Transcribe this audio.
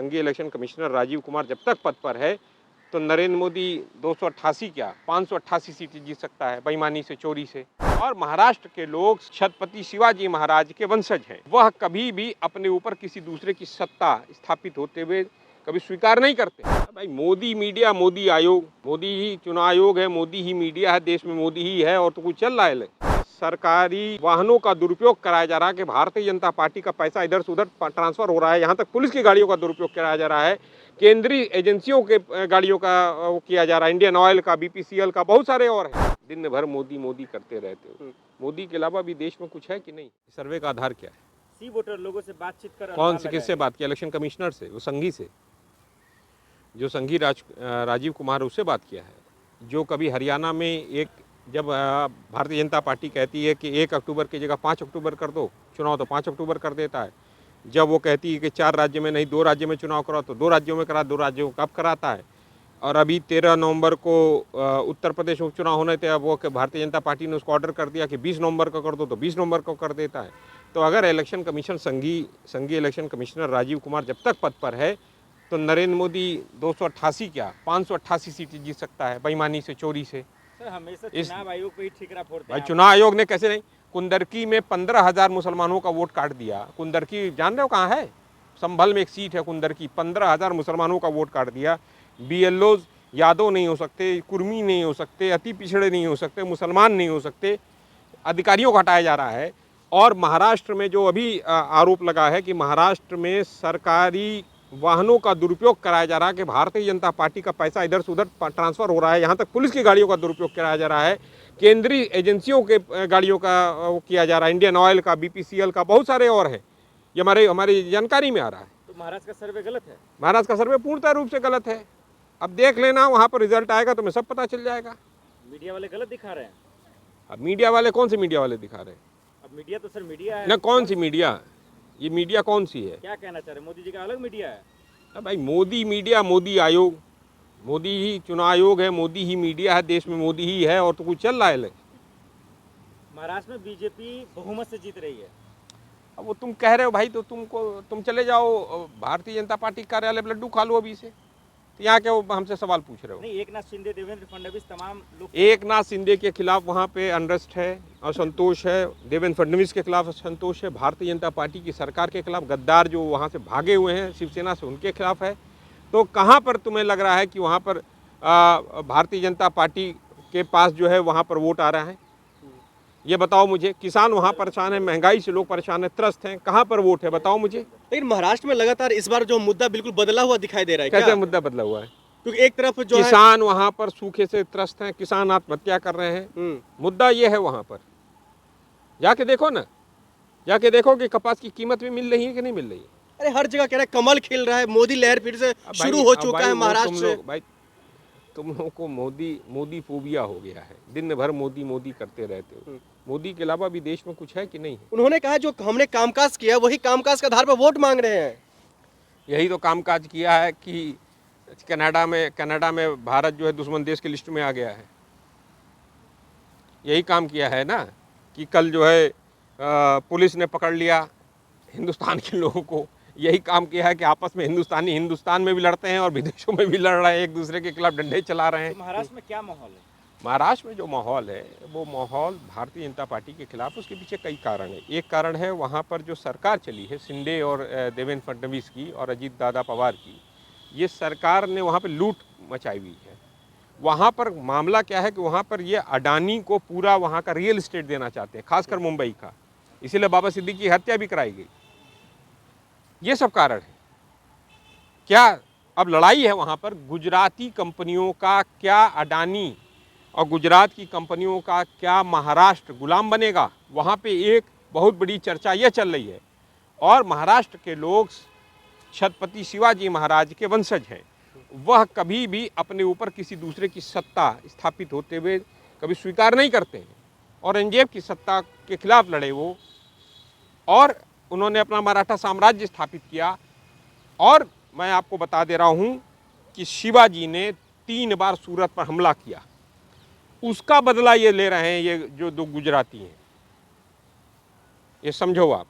संघीय election commissioner Rajiv Kumar जब तक पद पर है तो नरेंद्र मोदी 288 क्या 588 सीटें जीत सकता है बेईमानी से, चोरी से। और महाराष्ट्र के लोग छत्रपति शिवाजी महाराज के वंशज हैं। वह कभी भी अपने ऊपर किसी दूसरे की सत्ता स्थापित होते हुए कभी स्वीकार नहीं करते। भाई मोदी मीडिया, मोदी आयोग, मोदी ही चुनाव आयोग है, मोदी ही मीडिया है, देश में मोदी ही है और तो कुछ चल रहा है। सरकारी वाहनों का दुरुपयोग कराया जा रहा है कि भारतीय जनता पार्टी का पैसा इधर से उधर ट्रांसफर हो रहा है। यहाँ तक पुलिस की गाड़ियों का दुरुपयोग कराया जा रहा है, केंद्रीय एजेंसियों के गाड़ियों का वो किया जा रहा है, इंडियन ऑयल का, बीपीसीएल का, बहुत सारे और हैं। दिन भर मोदी मोदी करते रहते हो। मोदी के अलावा भी देश में कुछ है कि नहीं? सर्वे का आधार क्या है? सी वोटर लोगों से बातचीत कर कौन से, किससे बात किया? इलेक्शन कमिश्नर से, वो संघी से, जो संघी राजीव कुमार, उससे बात किया है। जो कभी हरियाणा में एक, जब भारतीय जनता पार्टी कहती है कि 1 अक्टूबर की जगह 5 अक्टूबर कर दो चुनाव, तो 5 अक्टूबर कर देता है। जब वो कहती है कि 4 राज्य में नहीं 2 राज्य में चुनाव कराओ, तो 2 राज्यों में करा, 2 राज्यों कब कराता है। और अभी 13 नवंबर को उत्तर प्रदेश उपचुनाव होने थे, अब वो भारतीय जनता पार्टी ने उसको ऑर्डर कर दिया कि 20 नवंबर को कर दो, तो 20 नवंबर को कर देता है। तो अगर इलेक्शन कमीशन संघीय इलेक्शन कमिश्नर राजीव कुमार जब तक पद पर है तो नरेंद्र मोदी 288 क्या 588 सीटें जीत सकता है बेईमानी से, चोरी से। सर हमेशा चुनाव आयोग पे ही ठिकरा फोड़ते हैं। चुनाव आयोग ने कैसे नहीं? कुंदरकी में 15,000 मुसलमानों का वोट काट दिया। कुंदरकी जान रहे हो कहाँ है? संभल में एक सीट है कुंदरकी, 15,000 मुसलमानों का वोट काट दिया। बीएलओज यादव नहीं हो सकते, कुर्मी नहीं हो सकते, अति पिछड़े नहीं हो सकते, मुसलमान नहीं हो सकते, अधिकारियों को हटाया जा रहा है। और महाराष्ट्र में जो अभी आरोप लगा है कि महाराष्ट्र में सरकारी वाहनों का दुरुपयोग कराया जा रहा है कि भारतीय जनता पार्टी का पैसा इधर से उधर ट्रांसफर हो रहा है, यहाँ तक पुलिस की गाड़ियों का दुरुपयोग कराया जा रहा है, केंद्रीय एजेंसियों के गाड़ियों का वो किया जा रहा है, इंडियन ऑयल का, बीपीसीएल का, बहुत सारे और हैं। ये हमारी जानकारी में आ रहा है। तो महाराष्ट्र का सर्वे गलत है? महाराष्ट्र का सर्वे पूर्णतः रूप से गलत है। अब देख लेना, वहाँ पर रिजल्ट आएगा तो मैं सब पता चल जाएगा। मीडिया वाले गलत दिखा रहे हैं। अब मीडिया वाले कौन से मीडिया वाले दिखा रहे हैं? अब मीडिया तो सर मीडिया है ना, कौन सी मीडिया? ये मीडिया कौन सी है? क्या कहना चाह रहे हैं? मोदी जी का अलग मीडिया है। अब भाई मोदी मीडिया, मोदी आयोग, मोदी ही चुनाव आयोग है, मोदी ही मीडिया है, देश में मोदी ही है और तो कुछ चल रहा है। महाराष्ट्र में बीजेपी बहुमत से जीत रही है। अब वो तुम कह रहे हो भाई, तो तुम चले जाओ भारतीय जनता पार्टी कार्यालय में लड्डू खा लो अभी से। तो यहाँ के वो हमसे सवाल पूछ रहे हो? नहीं, एक नाथ शिंदे, देवेंद्र फडणवीस, तमाम लोग एक नाथ शिंदे के खिलाफ वहाँ पे अनरेस्ट है, असंतोष है, देवेंद्र फडणवीस के खिलाफ असंतोष है, भारतीय जनता पार्टी की सरकार के खिलाफ, गद्दार जो वहाँ से भागे हुए हैं शिवसेना से, उनके खिलाफ है। तो कहाँ पर तुम्हें लग रहा है कि वहाँ पर भारतीय जनता पार्टी के पास जो है वहाँ पर वोट आ रहा है? ये बताओ मुझे। किसान वहाँ परेशान है, महंगाई से लोग परेशान है, त्रस्त हैं, कहाँ पर वोट है बताओ मुझे। लेकिन महाराष्ट्र में लगातार इस बार जो मुद्दा बिल्कुल बदला हुआ दिखाई दे रहा है। कैसे मुद्दा बदला हुआ है? क्योंकि एक तरफ जो किसान वहाँ पर सूखे से त्रस्त हैं, किसान आत्महत्या कर रहे हैं। मुद्दा ये है वहाँ पर, जाके देखो ना, जाके देखो कि कपास की कीमत भी मिल रही है कि नहीं मिल रही है। अरे हर जगह कह रहे हैं कमल खिल रहा है, मोदी लहर फिर से शुरू हो चुका है महाराष्ट्र से। भाई तुम लोगों को मोदी फोबिया हो गया है, दिन भर मोदी मोदी करते रहते हो। मोदी के अलावा भी देश में कुछ है कि नहीं है? उन्होंने कहा जो हमने कामकाज किया वही कामकाज के आधार पर वोट मांग रहे हैं। यही तो कामकाज किया है कि कनाडा में भारत जो है दुश्मन देश की लिस्ट में आ गया है। यही काम किया है ना कि कल जो है पुलिस ने पकड़ लिया हिंदुस्तान के लोगों को। यही काम किया है कि आपस में हिंदुस्तानी हिंदुस्तान में भी लड़ते हैं और विदेशों में भी लड़ रहे हैं, एक दूसरे के खिलाफ डंडे चला रहे हैं। तो महाराष्ट्र में क्या माहौल है? महाराष्ट्र में जो माहौल है वो माहौल भारतीय जनता पार्टी के खिलाफ, उसके पीछे कई कारण है। एक कारण है वहाँ पर जो सरकार चली है शिंदे और देवेंद्र फडणवीस की और अजीत दादा पवार की, ये सरकार ने वहाँ पर लूट मचाई हुई है। वहाँ पर मामला क्या है कि वहाँ पर ये अडानी को पूरा वहाँ का रियल इस्टेट देना चाहते हैं, खासकर मुंबई का, इसीलिए बाबा सिद्दीकी की हत्या भी कराई गई। ये सब कारण है। क्या अब लड़ाई है वहाँ पर गुजराती कंपनियों का, क्या अडानी और गुजरात की कंपनियों का क्या महाराष्ट्र गुलाम बनेगा? वहाँ पे एक बहुत बड़ी चर्चा ये चल रही है। और महाराष्ट्र के लोग छत्रपति शिवाजी महाराज के वंशज हैं, वह कभी भी अपने ऊपर किसी दूसरे की सत्ता स्थापित होते हुए कभी स्वीकार नहीं करते हैं। औरंगजेब की सत्ता के खिलाफ लड़े वो, और उन्होंने अपना मराठा साम्राज्य स्थापित किया। और मैं आपको बता दे रहा हूँ कि शिवाजी ने 3 बार सूरत पर हमला किया, उसका बदला ये ले रहे हैं ये जो 2 गुजराती हैं। ये समझो आप।